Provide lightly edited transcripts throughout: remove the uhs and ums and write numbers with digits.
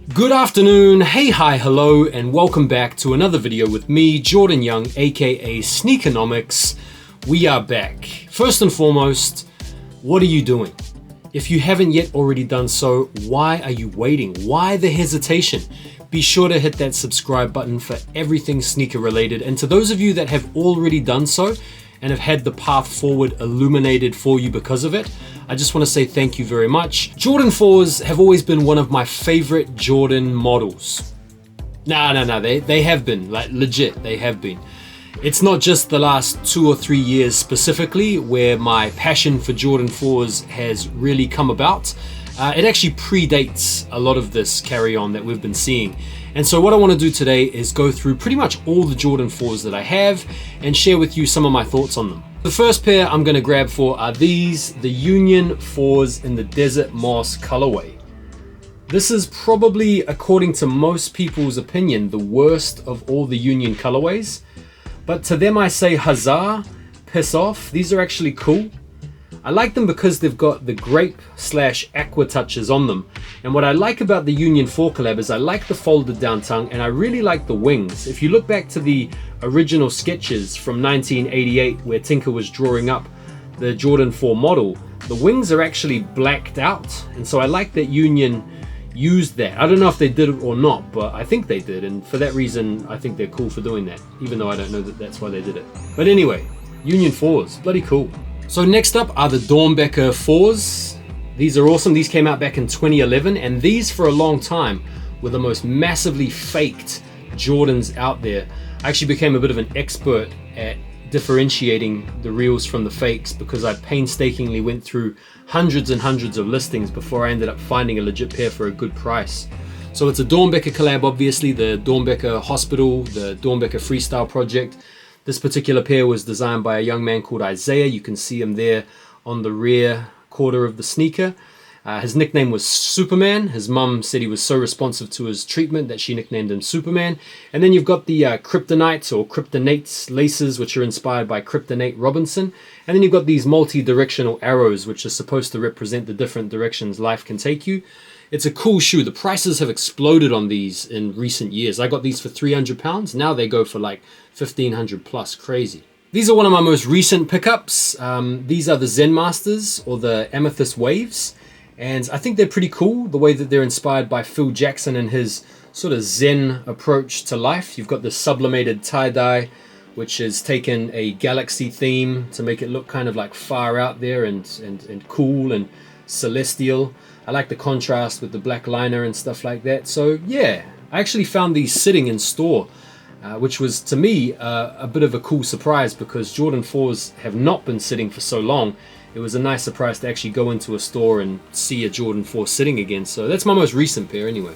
Good afternoon, hey, hi, hello, and welcome back to another video with me, Jordan Young, aka Sneakernomics. We are back. First and foremost, what are you doing? If you haven't yet already done so, why are you waiting? Why the hesitation? Be sure to hit that subscribe button for everything sneaker related. And to those of you that have already done so and have had the path forward illuminated for you because of it, I just want to say thank you very much. Jordan 4s have always been one of my favorite Jordan models. No, they have been, like legit, they have been. It's not just the last 2 or 3 years specifically where my passion for Jordan 4s has really come about. It actually predates a lot of this carry on that we've been seeing. And so what I want to do today is go through pretty much all the Jordan 4s that I have and share with you some of my thoughts on them. The first pair I'm going to grab for are these, the Union 4s in the Desert Moss colorway. This is probably, according to most people's opinion, the worst of all the Union colorways. But to them I say huzzah, piss off, these are actually cool. I like them because they've got the grape/aqua touches on them. And what I like about the Union 4 collab is I like the folded down tongue and I really like the wings. If you look back to the original sketches from 1988 where Tinker was drawing up the Jordan 4 model, the wings are actually blacked out. And so I like that Union used that. I don't know if they did it or not, but I think they did. And for that reason, I think they're cool for doing that, even though I don't know that that's why they did it. But anyway, Union 4s, bloody cool. So next up are the Dornbecker 4s. These are awesome. These came out back in 2011, and these for a long time were the most massively faked Jordans out there. I actually became a bit of an expert at differentiating the reals from the fakes because I painstakingly went through hundreds and hundreds of listings before I ended up finding a legit pair for a good price. So it's a Dornbecker collab, obviously, the Dornbecker Hospital, the Dornbecker Freestyle project. This particular pair was designed by a young man called Isaiah. You can see him there on the rear quarter of the sneaker. His nickname was Superman. His mum said he was so responsive to his treatment that she nicknamed him Superman. And then you've got the Kryptonite or Kryptonate laces, which are inspired by Kryptonate Robinson. And then you've got these multi-directional arrows, which are supposed to represent the different directions life can take you. It's a cool shoe. The prices have exploded on these in recent years. I got these for £300. Now they go for like 1,500 plus. Crazy. These are one of my most recent pickups. These are the Zen Masters or the Amethyst Waves. And I think they're pretty cool, the way that they're inspired by Phil Jackson and his sort of Zen approach to life. You've got the sublimated tie-dye, which has taken a galaxy theme to make it look kind of like far out there and cool and celestial. I like the contrast with the black liner and stuff like that. So yeah, I actually found these sitting in store, which was to me a bit of a cool surprise because Jordan 4s have not been sitting for so long. It was a nice surprise to actually go into a store and see a Jordan 4 sitting again. So that's my most recent pair anyway.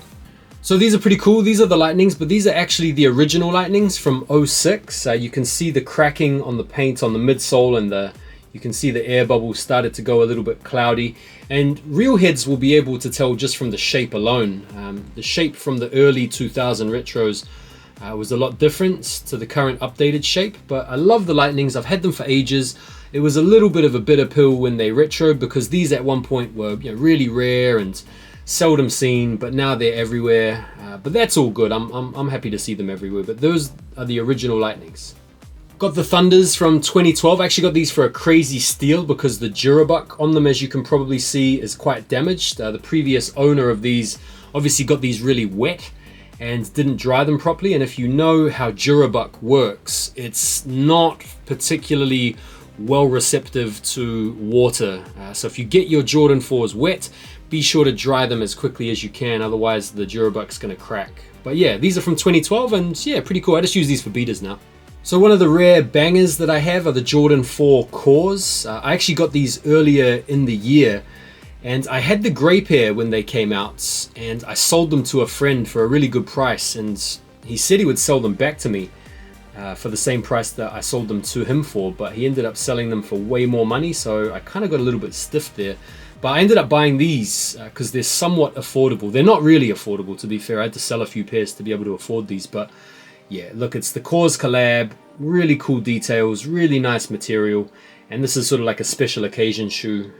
So these are pretty cool. These are the Lightnings, but these are actually the original Lightnings from 06. You can see the cracking on the paint on the midsole and you can see the air bubbles started to go a little bit cloudy. And real heads will be able to tell just from the shape alone. The shape from the early 2000 retros was a lot different to the current updated shape, but I love the Lightnings. I've had them for ages. It was a little bit of a bitter pill when they retroed because these at one point were really rare and seldom seen, but now they're everywhere. But that's all good. I'm happy to see them everywhere. But those are the original Lightnings. Got the Thunders from 2012. I actually got these for a crazy steal because the Durabuck on them, as you can probably see, is quite damaged. The previous owner of these obviously got these really wet and didn't dry them properly. And if you know how Durabuck works, it's not particularly well receptive to water. So if you get your Jordan 4s wet, be sure to dry them as quickly as you can. Otherwise, the Durabuck's going to crack. But yeah, these are from 2012 and yeah, pretty cool. I just use these for beaters now. So one of the rare bangers that I have are the Jordan 4 Cores. I actually got these earlier in the year and I had the grey pair when they came out and I sold them to a friend for a really good price and he said he would sell them back to me for the same price that I sold them to him for, but he ended up selling them for way more money, so I kind of got a little bit stiffed there. But I ended up buying these because they're somewhat affordable. They're not really affordable, to be fair. I had to sell a few pairs to be able to afford these, but yeah, look, it's the Cores collab, really cool details, really nice material, and this is sort of like a special occasion shoe.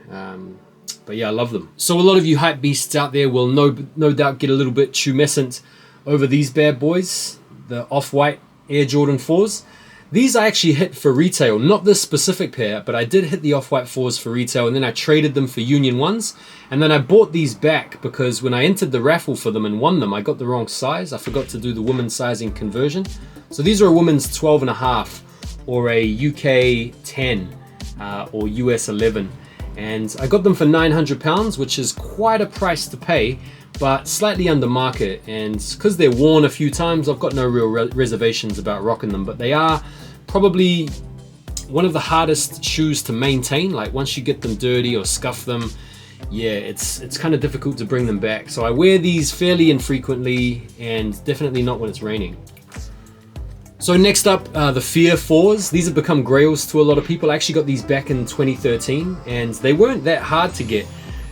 But yeah, I love them. So a lot of you hype beasts out there will no doubt get a little bit tumescent over these bad boys, the Off-White Air Jordan 4s. These I actually hit for retail, not this specific pair, but I did hit the Off-White 4s for retail, and then I traded them for Union 1s, and then I bought these back because when I entered the raffle for them and won them, I got the wrong size. I forgot to do the women's sizing conversion. So these are a women's 12.5 or a UK 10 or US 11. And I got them for £900, which is quite a price to pay, but slightly under market. And because they're worn a few times, I've got no real reservations about rocking them. But they are probably one of the hardest shoes to maintain. Like once you get them dirty or scuff them, yeah, it's kind of difficult to bring them back. So I wear these fairly infrequently, and definitely not when it's raining. So next up, the Fear 4s. These have become grails to a lot of people. I actually got these back in 2013, and they weren't that hard to get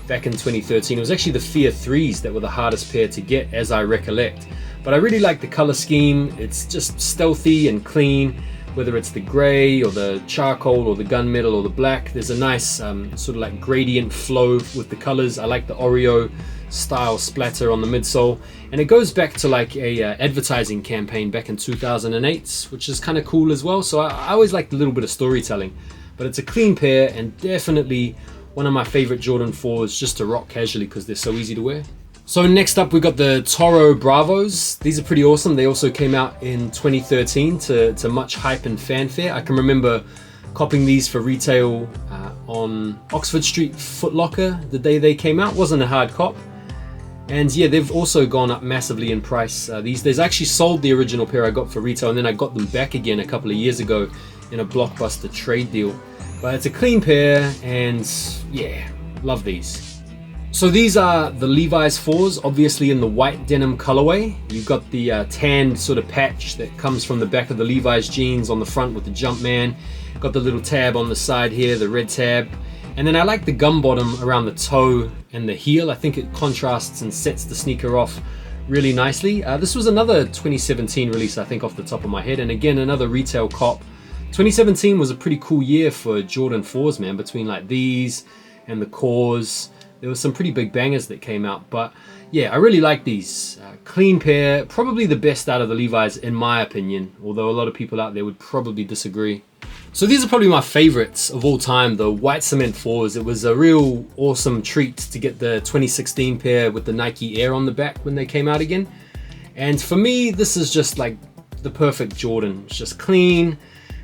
back in 2013. It was actually the Fear 3s that were the hardest pair to get, as I recollect. But I really like the color scheme. It's just stealthy and clean, whether it's the gray or the charcoal or the gunmetal or the black. There's a nice sort of like gradient flow with the colors. I like the Oreo style splatter on the midsole, and it goes back to like a advertising campaign back in 2008, which is kind of cool as well. So I always like a little bit of storytelling, but it's a clean pair and definitely one of my favorite Jordan 4s just to rock casually because they're so easy to wear. So next up we got the Toro Bravos. These are pretty awesome. They also came out in 2013 to much hype and fanfare. I can remember copping these for retail on Oxford Street Foot Locker the day they came out. Wasn't a hard cop. And yeah, they've also gone up massively in price these days. I actually sold the original pair I got for retail, and then I got them back again a couple of years ago in a blockbuster trade deal. But it's a clean pair, and yeah, love these. So these are the Levi's 4s, obviously in the white denim colorway. You've got the tan sort of patch that comes from the back of the Levi's jeans on the front with the Jumpman. Got the little tab on the side here, the red tab. And then I like the gum bottom around the toe and the heel. I think it contrasts and sets the sneaker off really nicely. This was another 2017 release, I think, off the top of my head. And again, another retail cop. 2017 was a pretty cool year for Jordan 4s, man. Between like these and the Cores, there were some pretty big bangers that came out. But yeah, I really like these. Clean pair, probably the best out of the Levi's in my opinion, although a lot of people out there would probably disagree. So these are probably my favorites of all time, the white cement 4s. It was a real awesome treat to get the 2016 pair with the Nike Air on the back when they came out again. And for me, this is just like the perfect Jordan. It's just clean,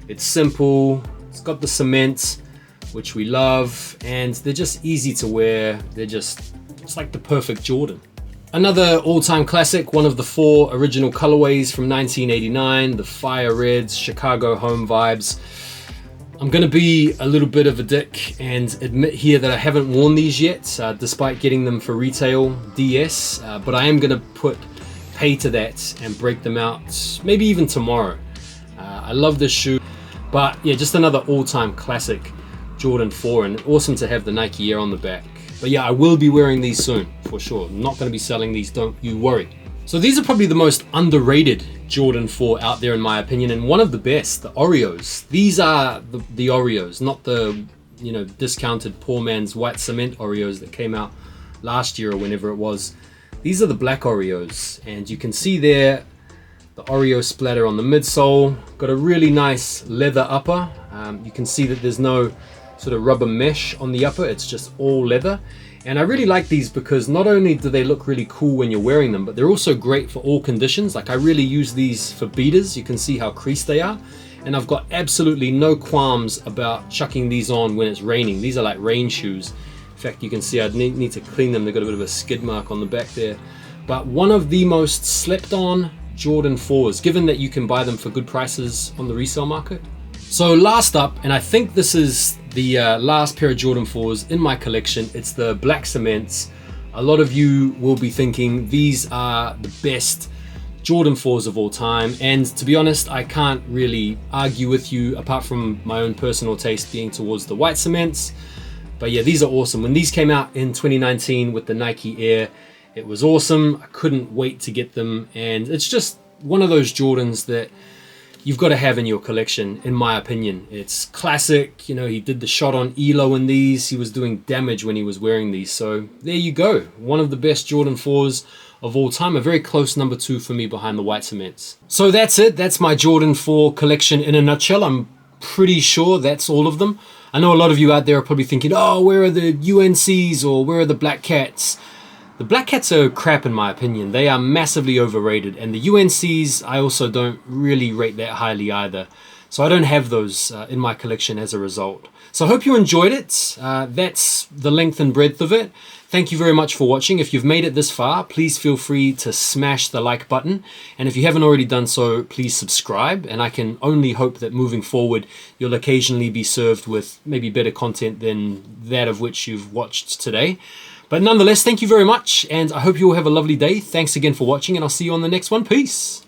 it's simple, it's got the cement, which we love, and they're just easy to wear. It's like the perfect Jordan. Another all-time classic, one of the 4 original colorways from 1989, the Fire Reds, Chicago Home vibes. I'm gonna be a little bit of a dick and admit here that I haven't worn these yet, despite getting them for retail DS, but I am gonna pay to that and break them out, maybe even tomorrow. I love this shoe, but yeah, just another all-time classic Jordan 4, and awesome to have the Nike Air on the back. But yeah, I will be wearing these soon, for sure. I'm not gonna be selling these, don't you worry. So these are probably the most underrated Jordan 4 out there in my opinion, and one of the best, the Oreos. These are the Oreos, not the discounted poor man's white cement Oreos that came out last year or whenever it was. These are the black Oreos, and you can see there the Oreo splatter on the midsole. Got a really nice leather upper. You can see that there's no sort of rubber mesh on the upper, it's just all leather. And I really like these because not only do they look really cool when you're wearing them, but they're also great for all conditions. Like I really use these for beaters. You can see how creased they are. And I've got absolutely no qualms about chucking these on when it's raining. These are like rain shoes. In fact, you can see I need to clean them. They've got a bit of a skid mark on the back there. But one of the most slept on Jordan 4s, given that you can buy them for good prices on the resale market. So last up, and I think this is the last pair of Jordan 4s in my collection, it's the black cements. A lot of you will be thinking these are the best Jordan 4s of all time, and to be honest, I can't really argue with you apart from my own personal taste being towards the white cements. But yeah, these are awesome. When these came out in 2019 with the Nike Air, it was awesome. I couldn't wait to get them, and it's just one of those Jordans that you've got to have in your collection, in my opinion. It's classic. You know, he did the shot on ELO in these. He was doing damage when he was wearing these. So there you go. One of the best Jordan 4s of all time. A very close number 2 for me behind the white cements. So that's it. That's my Jordan 4 collection in a nutshell. I'm pretty sure that's all of them. I know a lot of you out there are probably thinking, oh, where are the UNCs or where are the Black Cats? The Black Cats are crap in my opinion. They are massively overrated, and the UNCs I also don't really rate that highly either. So I don't have those in my collection as a result. So I hope you enjoyed it. That's the length and breadth of it. Thank you very much for watching. If you've made it this far, please feel free to smash the like button. And if you haven't already done so, please subscribe. And I can only hope that moving forward, you'll occasionally be served with maybe better content than that of which you've watched today. But nonetheless, thank you very much, and I hope you all have a lovely day. Thanks again for watching, and I'll see you on the next one. Peace.